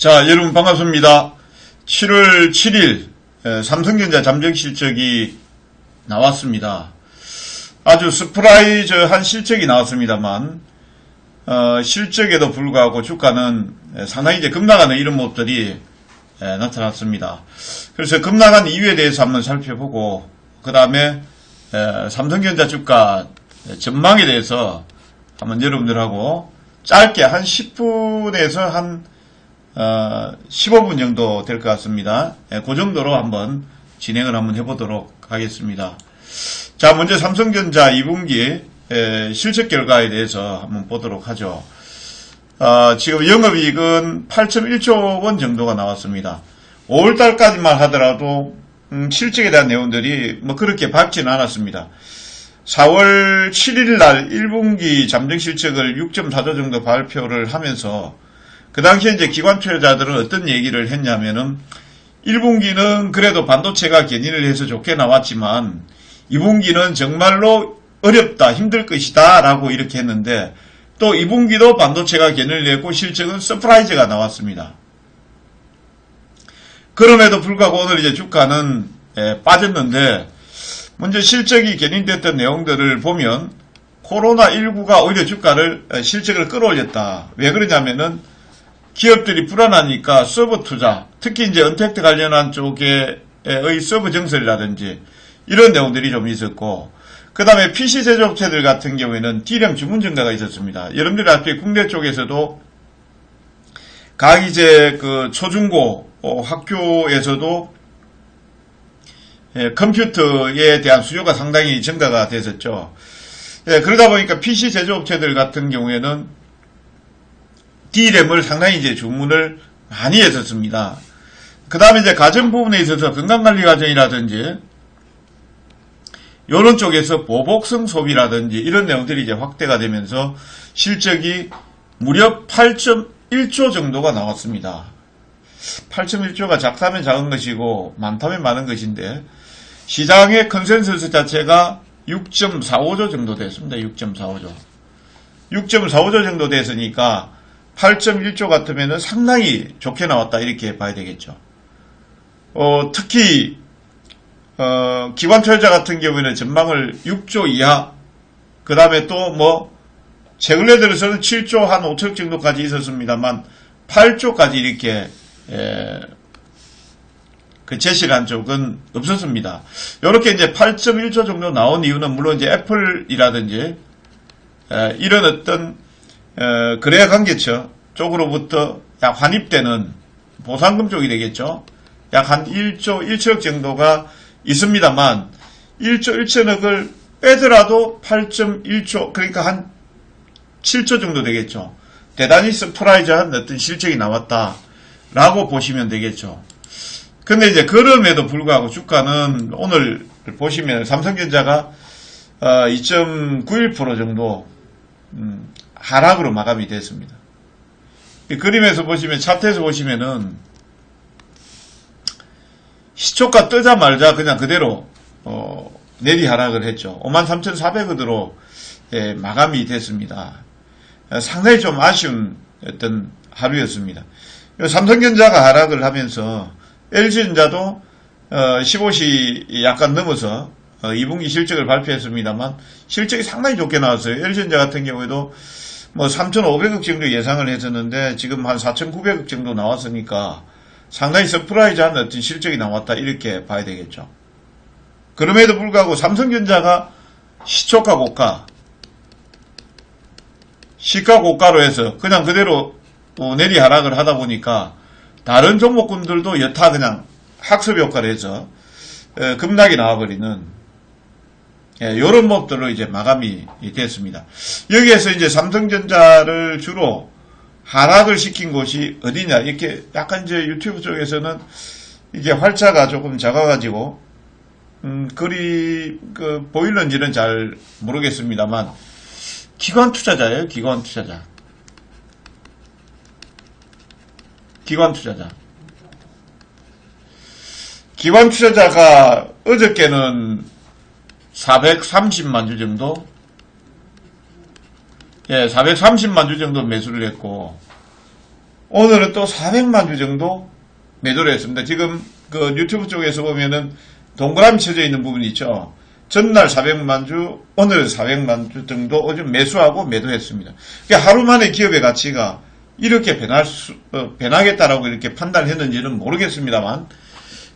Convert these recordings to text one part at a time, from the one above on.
자, 여러분 반갑습니다. 7월 7일 삼성전자 잠정 실적이 나왔습니다. 아주 서프라이즈한 실적이 나왔습니다만 실적에도 불구하고 주가는 상당히 이제 급락하는 이런 모습들이 나타났습니다. 그래서 급락한 이유에 대해서 한번 살펴보고 그 다음에 삼성전자 주가 전망에 대해서 한번 여러분들하고 짧게 한 10분에서 한 15분 정도 될 것 같습니다. 그 정도로 한번 진행을 한번 해보도록 하겠습니다. 자, 먼저 삼성전자 2분기 실적 결과에 대해서 한번 보도록 하죠. 지금 영업이익은 8.1조 원 정도가 나왔습니다. 5월달까지만 하더라도 실적에 대한 내용들이 뭐 그렇게 밝지는 않았습니다. 4월 7일 날 1분기 잠정 실적을 6.4조 정도 발표를 하면서 그 당시에 이제 기관 투자자들은 어떤 얘기를 했냐면은 1분기는 그래도 반도체가 견인을 해서 좋게 나왔지만 2분기는 정말로 어렵다, 힘들 것이다 라고 이렇게 했는데 또 2분기도 반도체가 견인을 했고 실적은 서프라이즈가 나왔습니다. 그럼에도 불구하고 오늘 이제 주가는 빠졌는데 먼저 실적이 견인됐던 내용들을 보면 코로나19가 오히려 주가를 실적을 끌어올렸다. 왜 그러냐면은 기업들이 불안하니까 서버 투자, 특히 이제 언택트 관련한 쪽의 서버 증설이라든지 이런 내용들이 좀 있었고, 그 다음에 PC 제조업체들 같은 경우에는 D램 주문 증가가 있었습니다. 여러분들이 아시다시피 국내 쪽에서도 각 이제 그 초중고 학교에서도 컴퓨터에 대한 수요가 상당히 증가가 됐었죠. 그러다 보니까 PC 제조업체들 같은 경우에는 D램을 상당히 이제 주문을 많이 했었습니다. 그 다음에 이제 가전 부분에 있어서 건강관리 과정이라든지 이런 쪽에서 보복성 소비라든지 이런 내용들이 이제 확대가 되면서 실적이 무려 8.1조 정도가 나왔습니다. 8.1조가 작다면 작은 것이고 많다면 많은 것인데 시장의 컨센서스 자체가 6.45조 정도 됐습니다. 6.45조. 6.45조 정도 됐으니까 8.1조 같으면 상당히 좋게 나왔다 이렇게 봐야 되겠죠. 특히 기관 투자자 같은 경우에는 전망을 6조 이하, 그 다음에 또 뭐 최근에 들어서는 7조 한 5천 정도까지 있었습니다만 8조까지 이렇게 그 제시를 한 쪽은 없었습니다. 이렇게 이제 8.1조 정도 나온 이유는 물론 이제 애플이라든지 이런 어떤 거래 관계처 쪽으로부터 약 환입되는 보상금 쪽이 되겠죠. 약 한 1조 1천억 정도가 있습니다만 1조 1천억을 빼더라도 8.1조 그러니까 한 7조 정도 되겠죠. 대단히 서프라이즈한 어떤 실적이 나왔다라고 보시면 되겠죠. 근데 이제 그럼에도 불구하고 주가는 오늘 보시면 삼성전자가 2.91% 정도 하락으로 마감이 됐습니다. 이 그림에서 보시면 차트에서 보시면은 시초가 뜨자마자 그냥 그대로 내리 하락을 했죠. 53,400원으로 마감이 됐습니다. 상당히 좀 아쉬운 어떤 하루였습니다. 삼성전자가 하락을 하면서 LG전자도 15시 약간 넘어서 2분기 실적을 발표했습니다만 실적이 상당히 좋게 나왔어요. LG전자 같은 경우에도 뭐 3,500억 정도 예상을 했었는데 지금 한 4,900억 정도 나왔으니까 상당히 서프라이즈한 어떤 실적이 나왔다 이렇게 봐야 되겠죠. 그럼에도 불구하고 삼성전자가 시초가 고가, 시가 고가로 해서 그냥 그대로 내리 하락을 하다 보니까 다른 종목군들도 여타 그냥 학습 효과를 해서 급락이 나와버리는 이런 모습들로 이제 마감이 됐습니다. 여기에서 이제 삼성전자를 주로 하락을 시킨 곳이 어디냐, 이렇게 약간 이제 유튜브 쪽에서는 이게 활자가 조금 작아가지고, 글이, 보일런지는 잘 모르겠습니다만, 기관 투자자예요, 기관 투자자. 기관 투자자. 기관 투자자가 어저께는 430만 주 정도? 430만 주 정도 매수를 했고, 오늘은 또 400만 주 정도 매도를 했습니다. 지금 그 유튜브 쪽에서 보면은 동그라미 쳐져 있는 부분이 있죠. 전날 400만 주, 오늘 400만 주 정도 요즘 매수하고 매도했습니다. 그러니까 하루 만에 기업의 가치가 이렇게 변하겠다라고 이렇게 판단했는지는 모르겠습니다만,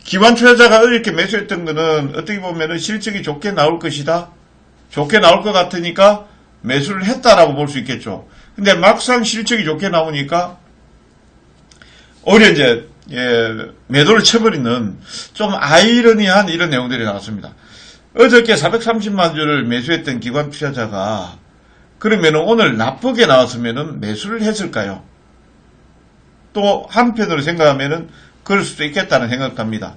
기관 투자자가 이렇게 매수했던 거는 어떻게 보면은 실적이 좋게 나올 것이다. 좋게 나올 것 같으니까 매수를 했다라고 볼 수 있겠죠. 근데 막상 실적이 좋게 나오니까 오히려 이제 매도를 쳐버리는 좀 아이러니한 이런 내용들이 나왔습니다. 어저께 430만 주를 매수했던 기관 투자자가 그러면은 오늘 나쁘게 나왔으면은 매수를 했을까요? 또 한편으로 생각하면은 그럴 수도 있겠다는 생각도 합니다.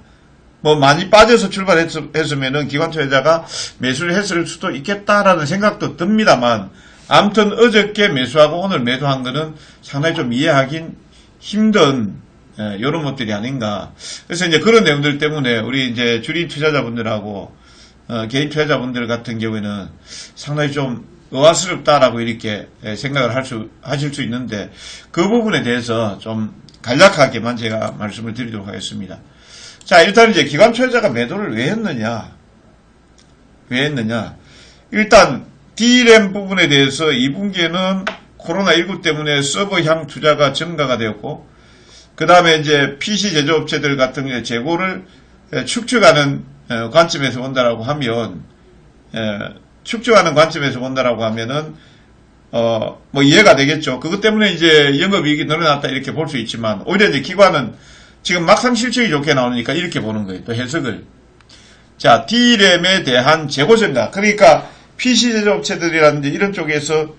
뭐 많이 빠져서 출발했으면은 기관 투자자가 매수를 했을 수도 있겠다라는 생각도 듭니다만, 아무튼 어저께 매수하고 오늘 매도한 거는 상당히 좀 이해하긴 힘든 이런 것들이 아닌가. 그래서 이제 그런 내용들 때문에 우리 이제 주린 투자자분들하고 개인 투자자분들 같은 경우에는 상당히 좀 의아스럽다라고 이렇게 생각을 하실 수 있는데, 그 부분에 대해서 좀 간략하게만 제가 말씀을 드리도록 하겠습니다. 자, 일단 이제 기관 투자자가 매도를 왜 했느냐? 일단 DRAM 부분에 대해서 2분기에는 코로나19 때문에 서버향 투자가 증가가 되었고, 그 다음에 이제 PC 제조업체들 같은 경우에 재고를 축적하는 관점에서 본다라고 하면, 는 뭐 이해가 되겠죠. 그것 때문에 이제 영업이익이 늘어났다 이렇게 볼 수 있지만, 오히려 이제 기관은 지금 막상 실적이 좋게 나오니까 이렇게 보는 거예요. 또 해석을. 자, DRAM에 대한 재고 증가. 그러니까 PC 제조업체들이라든지 이런 쪽에서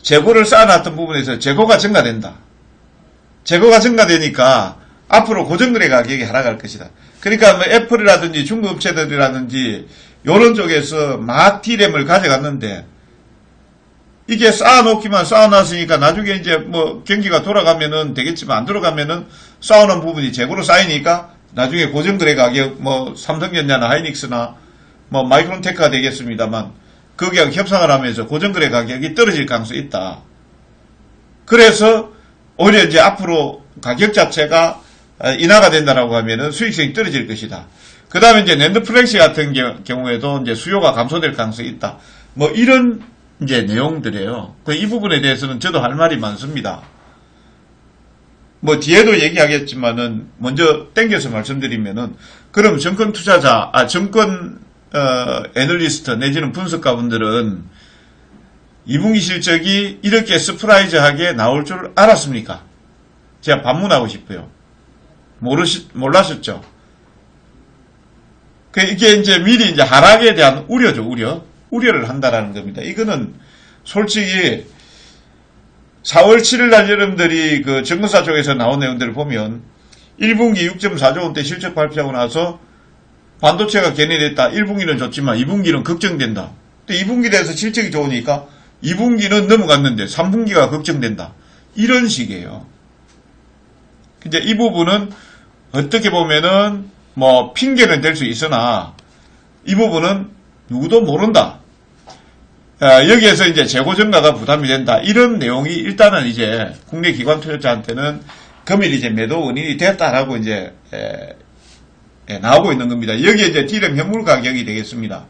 재고를 쌓아놨던 부분에서 재고가 증가된다. 재고가 증가되니까 앞으로 고정거래 가격이 하락할 것이다. 그러니까 뭐 애플이라든지 중국업체들이라든지 이런 쪽에서 막 DRAM을 가져갔는데, 이게 쌓아놨으니까 나중에 이제 뭐 경기가 돌아가면은 되겠지만, 안 돌아가면은 쌓아놓은 부분이 재고로 쌓이니까 나중에 고정거래 가격, 뭐 삼성전자나 하이닉스나 뭐 마이크론테크가 되겠습니다만, 거기하고 협상을 하면서 고정거래 가격이 떨어질 가능성이 있다. 그래서 오히려 이제 앞으로 가격 자체가 인하가 된다라고 하면은 수익성이 떨어질 것이다. 그 다음에 이제 낸드 플렉시 같은 경우에도 이제 수요가 감소될 가능성이 있다. 뭐 이런 이제 내용들이에요. 이 부분에 대해서는 저도 할 말이 많습니다. 뭐 뒤에도 얘기하겠지만은 먼저 땡겨서 말씀드리면은, 그럼 정권 투자자, 애널리스트 내지는 분석가분들은 2분기 실적이 이렇게 서프라이즈하게 나올 줄 알았습니까? 제가 반문하고 싶어요. 몰랐었죠. 이게 이제 미리 이제 하락에 대한 우려죠, 우려를 한다라는 겁니다. 이거는 솔직히 4월 7일 날 여러분들이 그 정근사 쪽에서 나온 내용들을 보면 1분기 6.4조 원대 실적 발표하고 나서 반도체가 견인했다. 1분기는 좋지만 2분기는 걱정된다. 또 2분기에 대해서 실적이 좋으니까 2분기는 넘어갔는데 3분기가 걱정된다. 이런 식이에요. 이제 이 부분은 어떻게 보면은 뭐 핑계는 될 수 있으나 이 부분은 누구도 모른다. 여기에서 이제 재고 증가가 부담이 된다. 이런 내용이 일단은 이제 국내 기관 투자자한테는 금일 이제 매도 원인이 됐다라고 이제 나오고 있는 겁니다. 여기에 이제 DRAM 현물 가격이 되겠습니다.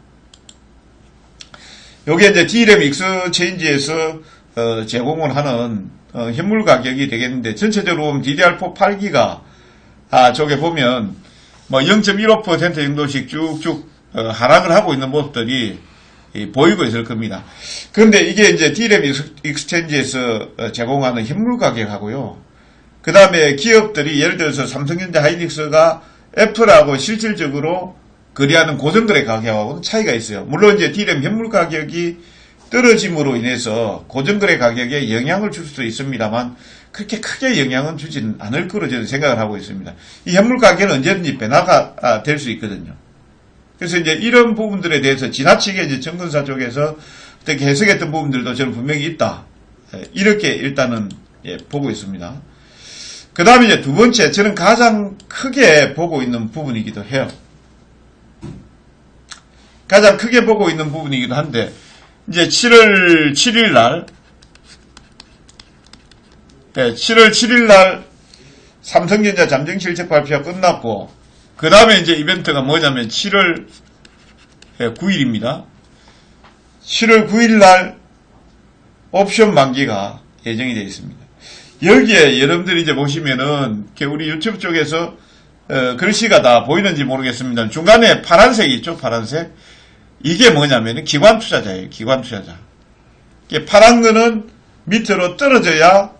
여기에 이제 DRAM 익스체인지에서 제공을 하는 현물 가격이 되겠는데, 전체적으로 보면 DDR4 8기가 저게 보면 뭐 0.15% 정도씩 쭉쭉 하락을 하고 있는 모습들이 보이고 있을 겁니다. 그런데 이게 이제 DRAM 익스체인지에서 제공하는 현물 가격하고요. 그 다음에 기업들이 예를 들어서 삼성전자 하이닉스가 애플하고 실질적으로 거래하는 고정거래 가격하고는 차이가 있어요. 물론 이제 DRAM 현물 가격이 떨어짐으로 인해서 고정거래 가격에 영향을 줄 수도 있습니다만, 그렇게 크게 영향은 주지는 않을 거로 저는 생각을 하고 있습니다. 이 현물 가격은 언제든지 변화가 될 수 있거든요. 그래서 이제 이런 부분들에 대해서 지나치게 이제 정근사 쪽에서 어떻게 해석했던 부분들도 저는 분명히 있다. 이렇게 일단은 보고 있습니다. 그 다음에 이제 두 번째, 저는 가장 크게 보고 있는 부분이기도 해요. 가장 크게 보고 있는 부분이기도 한데, 이제 7월 7일 날 7월 7일 날 삼성전자 잠정 실적 발표가 끝났고, 그 다음에 이제 이벤트가 뭐냐면 7월 9일입니다. 7월 9일 날 옵션 만기가 예정이 되어 있습니다. 여기에 여러분들이 이제 보시면은 우리 유튜브 쪽에서 글씨가 다 보이는지 모르겠습니다. 중간에 파란색이 있죠, 파란색. 이게 뭐냐면 기관 투자자예요, 기관 투자자. 이게 파란 거는 밑으로 떨어져야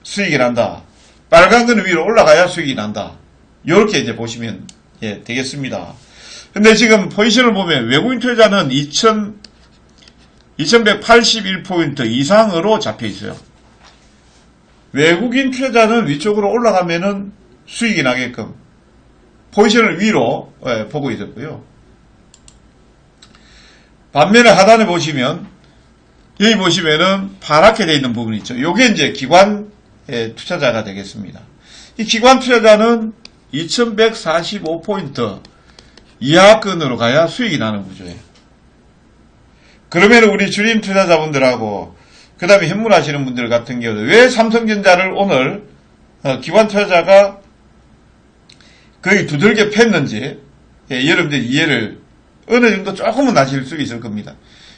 수익이 난다. 빨간 거는 위로 올라가야 수익이 난다. 이렇게 이제 보시면 되겠습니다. 근데 지금 포지션을 보면 외국인 투자자는 2181포인트 이상으로 잡혀 있어요. 외국인 투자자는 위쪽으로 올라가면은 수익이 나게끔 포지션을 위로 보고 있었고요. 반면에 하단에 보시면 여기 보시면은 파랗게 되어 있는 부분이 있죠. 요게 이제 기관 투자자가 되겠습니다. 이 기관 투자자는 2145포인트 이하권으로 가야 수익이 나는 구조예요. 그러면 우리 주림 투자자분들하고 그 다음에 현물하시는 분들 같은 경우는 왜 삼성전자를 오늘 기관 투자자가 거의 두들겨 팼는지 여러분들 이해를 어느 정도 조금은 하실 수 있을 겁니다.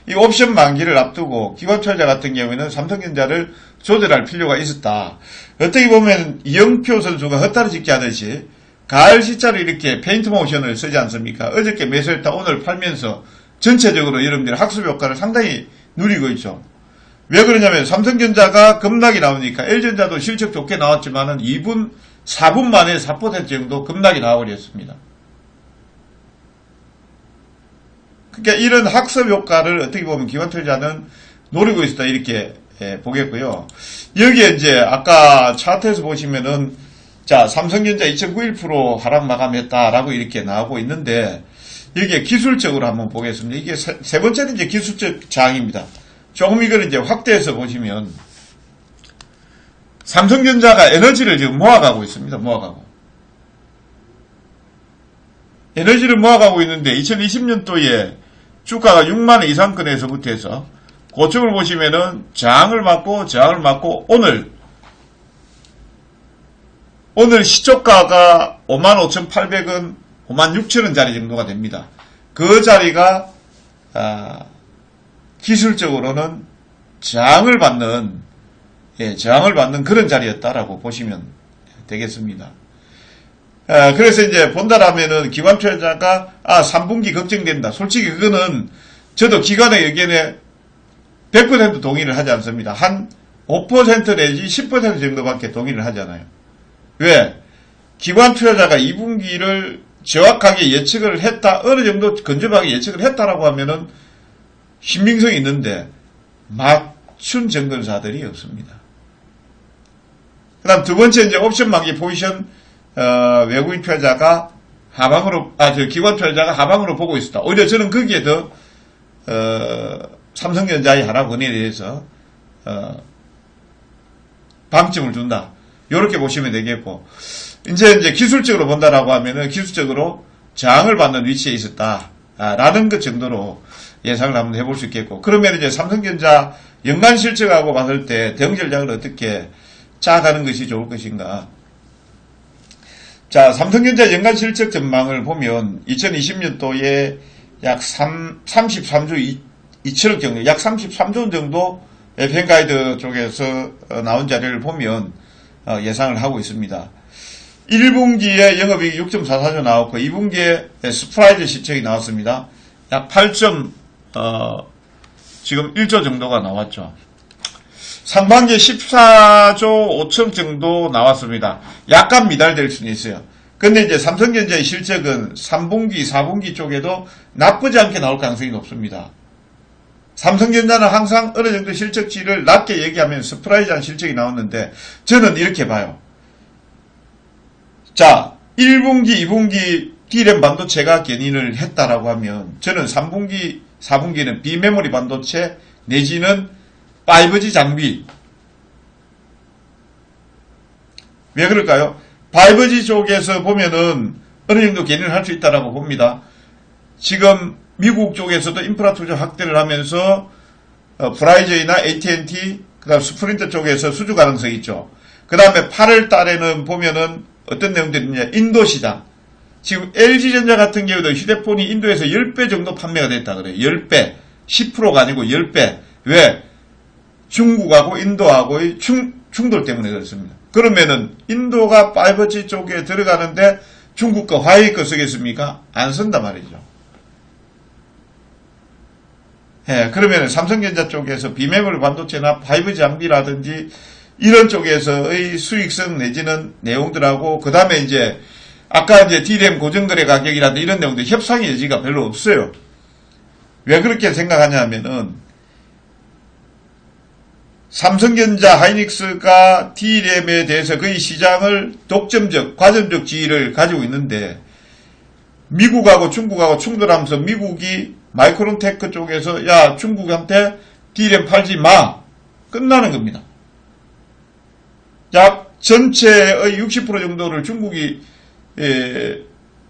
이 옵션 만기를 앞두고 기관 투자자 같은 경우에는 삼성전자를 조절할 필요가 있었다. 어떻게 보면 이영표 선수가 헛다리 짚기 하듯이 가을 시자로 이렇게 페인트 모션을 쓰지 않습니까? 어저께 매수했다 오늘 팔면서 전체적으로 여러분들 학습 효과를 상당히 누리고 있죠. 왜 그러냐면 삼성전자가 급락이 나오니까 L전자도 실적 좋게 나왔지만은 4분 만에 4% 정도 급락이 나와버렸습니다. 그러니까 이런 학습 효과를 어떻게 보면 기관 투자자는 노리고 있다 이렇게 보겠고요. 여기에 이제 아까 차트에서 보시면은 자 삼성전자 2.91% 하락 마감했다라고 이렇게 나오고 있는데 여기에 기술적으로 한번 보겠습니다. 이게 세 번째는 이제 기술적 저항입니다. 조금 이걸 이제 확대해서 보시면 삼성전자가 에너지를 지금 모아가고 있습니다. 에너지를 모아가고 있는데 2020년도에 주가가 6만원 이상권에서부터 해서 고점을 보시면은 저항을 맞고 오늘 시초가가 55,800원 56,000원짜리 정도가 됩니다. 그 자리가 기술적으로는 저항을 받는 그런 자리였다라고 보시면 되겠습니다. 그래서 이제 본다라면은 기관 투자자가 3분기 걱정된다. 솔직히 그거는 저도 기관의 의견에 100% 동의를 하지 않습니다. 한 5% 내지 10% 정도밖에 동의를 하잖아요. 왜? 기관 투자자가 2분기를 정확하게 예측을 했다, 어느 정도 근접하게 예측을 했다라고 하면은 신빙성이 있는데 맞춘 증권사들이 없습니다. 그 다음 두 번째 이제 옵션 만기 포지션 외국인 투자자가 하방으로 기관 투자자가 하방으로 보고 있었다. 오히려 저는 거기에 더 삼성전자의 하락원에 대해서 방점을 준다. 이렇게 보시면 되겠고 이제 기술적으로 본다라고 하면은 기술적으로 저항을 받는 위치에 있었다라는 것 정도로 예상을 한번 해볼 수 있겠고 그러면 이제 삼성전자 연간 실적하고 봤을 때 대응 전략을 어떻게 짜가는 것이 좋을 것인가. 자, 삼성전자 연간 실적 전망을 보면 2020년도에 약 33조 2천억 정도, 약 33조 정도 FM가이드 쪽에서 나온 자료를 보면 예상을 하고 있습니다. 1분기에 영업이익 6.44조 나왔고 2분기에 스프라이즈 실적이 나왔습니다. 약 8. 지금 1조 정도가 나왔죠. 상반기에 14조 5천 정도 나왔습니다. 약간 미달될 수는 있어요. 근데 이제 삼성전자의 실적은 3분기, 4분기 쪽에도 나쁘지 않게 나올 가능성이 높습니다. 삼성전자는 항상 어느 정도 실적치를 낮게 얘기하면 서프라이즈한 실적이 나왔는데 저는 이렇게 봐요. 자, 1분기, 2분기 D램 반도체가 견인을 했다라고 하면 저는 3분기, 4분기는 비메모리 반도체 내지는 5G 장비. 왜 그럴까요? 5G 쪽에서 보면은 어느 정도 견인을 할 수 있다라고 봅니다. 지금 미국 쪽에서도 인프라 투자 확대를 하면서 브라이저나 AT&T, 다음 스프린트 쪽에서 수주 가능성이 있죠. 그 다음에 8월 달에는 보면은 어떤 내용들이 있냐. 인도 시장. 지금 LG전자 같은 경우도 휴대폰이 인도에서 10배 정도 판매가 됐다 그래요. 10배. 10%가 아니고 10배. 왜? 중국하고 인도하고의 충돌 때문에 그렇습니다. 그러면은 인도가 5G 쪽에 들어가는데 중국 거 화웨이 거 쓰겠습니까? 안 쓴단 말이죠. 예, 그러면 삼성전자 쪽에서 비메모리 반도체나 5G 장비라든지 이런 쪽에서의 수익성 내지는 내용들하고 그 다음에 이제 아까 이제 DRAM 고정거래 가격이라든지 이런 내용들 협상의 여지가 별로 없어요. 왜 그렇게 생각하냐면은 삼성전자 하이닉스가 DRAM에 대해서 거의 시장을 독점적, 과점적 지위를 가지고 있는데 미국하고 중국하고 충돌하면서 미국이 마이크론테크 쪽에서 야 중국한테 DRAM 팔지 마 끝나는 겁니다. 약 전체의 60% 정도를 중국이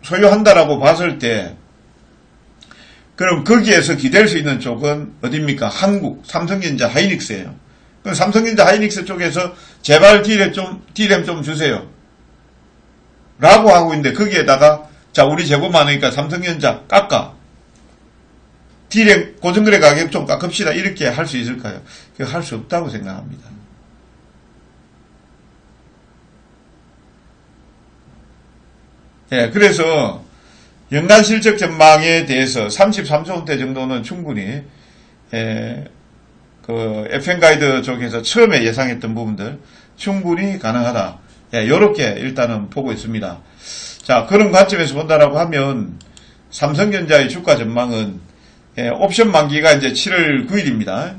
소유한다라고 봤을 때 그럼 거기에서 기댈 수 있는 쪽은 어디입니까? 한국 삼성전자 하이닉스예요. 그럼 삼성전자 하이닉스 쪽에서 제발 DRAM 좀 주세요. 라고 하고 있는데 거기에다가 자 우리 재고 많으니까 삼성전자 깎아. DRAM 고정거래 가격 좀 깎읍시다. 이렇게 할 수 있을까요? 그거 할 수 없다고 생각합니다. 예, 그래서 연간 실적 전망에 대해서 33조 원대 정도는 충분히 그 FM 가이드 쪽에서 처음에 예상했던 부분들 충분히 가능하다. 예, 이렇게 일단은 보고 있습니다. 자, 그런 관점에서 본다라고 하면 삼성전자의 주가 전망은 옵션 만기가 이제 7월 9일입니다.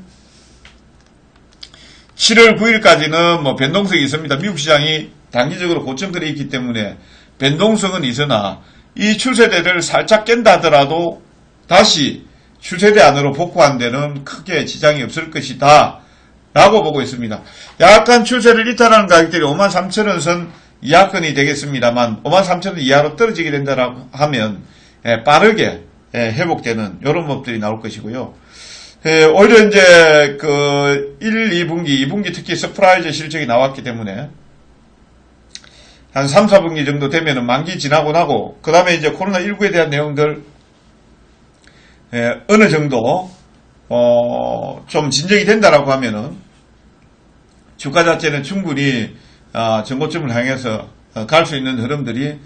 7월 9일까지는 뭐 변동성이 있습니다. 미국 시장이 단기적으로 고점권에 있기 때문에 변동성은 있으나 이 추세대를 살짝 깬다 하더라도 다시 추세대 안으로 복구한 데는 크게 지장이 없을 것이다 라고 보고 있습니다. 약간 추세를 이탈하는 가격들이 53,000원 선 이하권이 되겠습니다만 53,000원 이하로 떨어지게 된다라고 하면 빠르게 회복되는 이런 법들이 나올 것이고요. 오히려 이제 그 1, 2분기, 2분기 특히 서프라이즈 실적이 나왔기 때문에 한 3, 4분기 정도 되면은 만기 지나고 나고, 그 다음에 이제 코로나19에 대한 내용들, 어느 정도, 좀 진정이 된다라고 하면은, 주가 자체는 충분히, 전고점을 향해서 갈 수 있는 흐름들이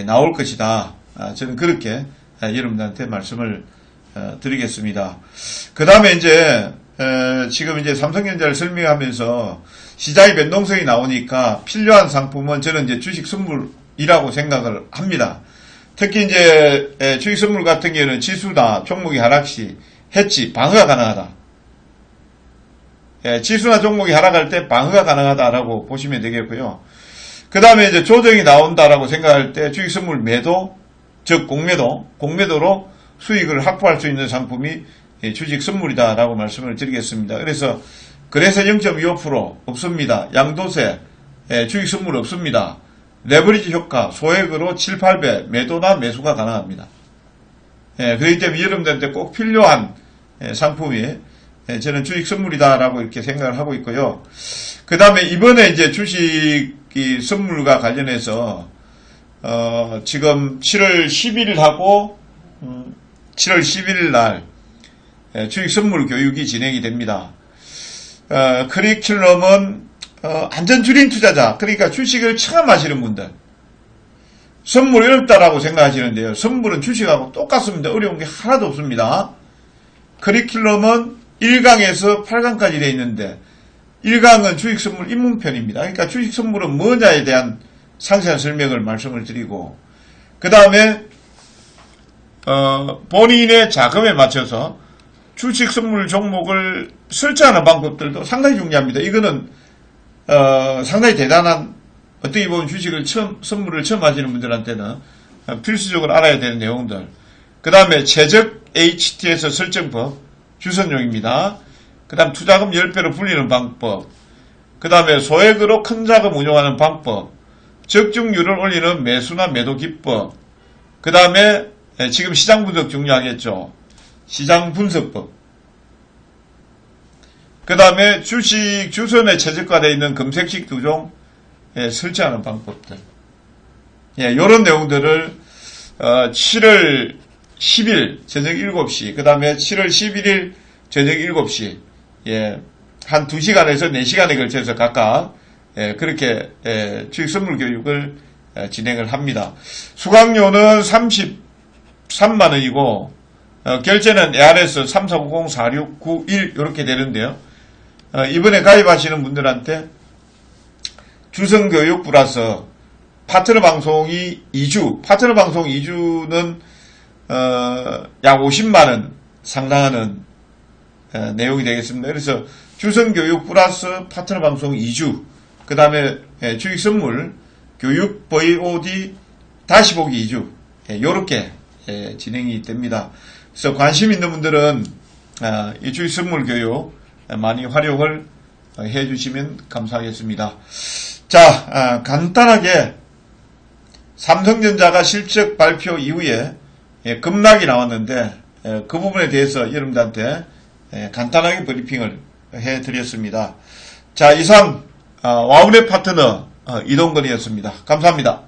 나올 것이다. 저는 그렇게 여러분들한테 말씀을 드리겠습니다. 그 다음에 이제, 지금 이제 삼성전자를 설명하면서 시장의 변동성이 나오니까 필요한 상품은 저는 이제 주식 선물이라고 생각을 합니다. 특히 이제 주식 선물 같은 경우는 지수나 종목이 하락시 해치 방어가 가능하다. 지수나 종목이 하락할 때 방어가 가능하다라고 보시면 되겠고요. 그 다음에 이제 조정이 나온다라고 생각할 때 주식 선물 매도, 즉 공매도로 수익을 확보할 수 있는 상품이 주식 선물이다라고 말씀을 드리겠습니다. 그래서 0.25% 없습니다. 양도세, 주식 선물 없습니다. 레버리지 효과, 소액으로 7, 8배 매도나 매수가 가능합니다. 그렇기 때문에 여러분들한테 꼭 필요한 상품이 저는 주식 선물이다라고 이렇게 생각을 하고 있고요. 그 다음에 이번에 이제 주식 선물과 관련해서 지금 7월 10일하고 7월 11일 날 주식 선물 교육이 진행이 됩니다. 커리큘럼은 안전줄인 투자자, 그러니까 주식을 처음 하시는 분들, 선물 어렵다라고 생각하시는데요. 선물은 주식하고 똑같습니다. 어려운 게 하나도 없습니다. 커리큘럼은 1강에서 8강까지 되어 있는데 1강은 주식 선물 입문편입니다. 그러니까 주식 선물은 뭐냐에 대한 상세한 설명을 말씀을 드리고, 그 다음에 본인의 자금에 맞춰서 주식 선물 종목을 설정하는 방법들도 상당히 중요합니다. 이거는 상당히 대단한, 어떻게 보면 주식을 선물을 처음 하시는 분들한테는 필수적으로 알아야 되는 내용들. 그 다음에 최적 HTS 설정법, 주선용입니다. 그 다음 투자금 10배로 불리는 방법, 그 다음에 소액으로 큰 자금 운용하는 방법, 적중률을 올리는 매수나 매도 기법, 그 다음에 지금 시장 분석 중요하겠죠. 시장 분석법. 그 다음에 주식 주선에 최저가되어 있는 금색식 2종 설치하는 방법들. 요런 내용들을 7월 10일 저녁 7시, 그 다음에 7월 11일 저녁 7시, 한 2시간에서 4시간에 걸쳐서 각각 그렇게 주식 선물 교육을 진행을 합니다. 수강료는 33만원이고 결제는 ARS 3490-4691 이렇게 되는데요. 이번에 가입하시는 분들한테 주성교육 플러스 파트너 방송이 2주, 파트너 방송 2주는 약 50만원 상당하는 내용이 되겠습니다. 그래서 주성교육 플러스 파트너 방송 2주, 그 다음에 주식 선물 교육 VOD 다시 보기 2주, 요렇게 진행이 됩니다. 그래서 관심 있는 분들은 이 주식 선물 교육 많이 활용을 해주시면 감사하겠습니다. 자, 간단하게 삼성전자가 실적 발표 이후에 급락이 나왔는데 그 부분에 대해서 여러분들한테 간단하게 브리핑을 해드렸습니다. 자, 이상 와우넷 파트너 이동건이었습니다. 감사합니다.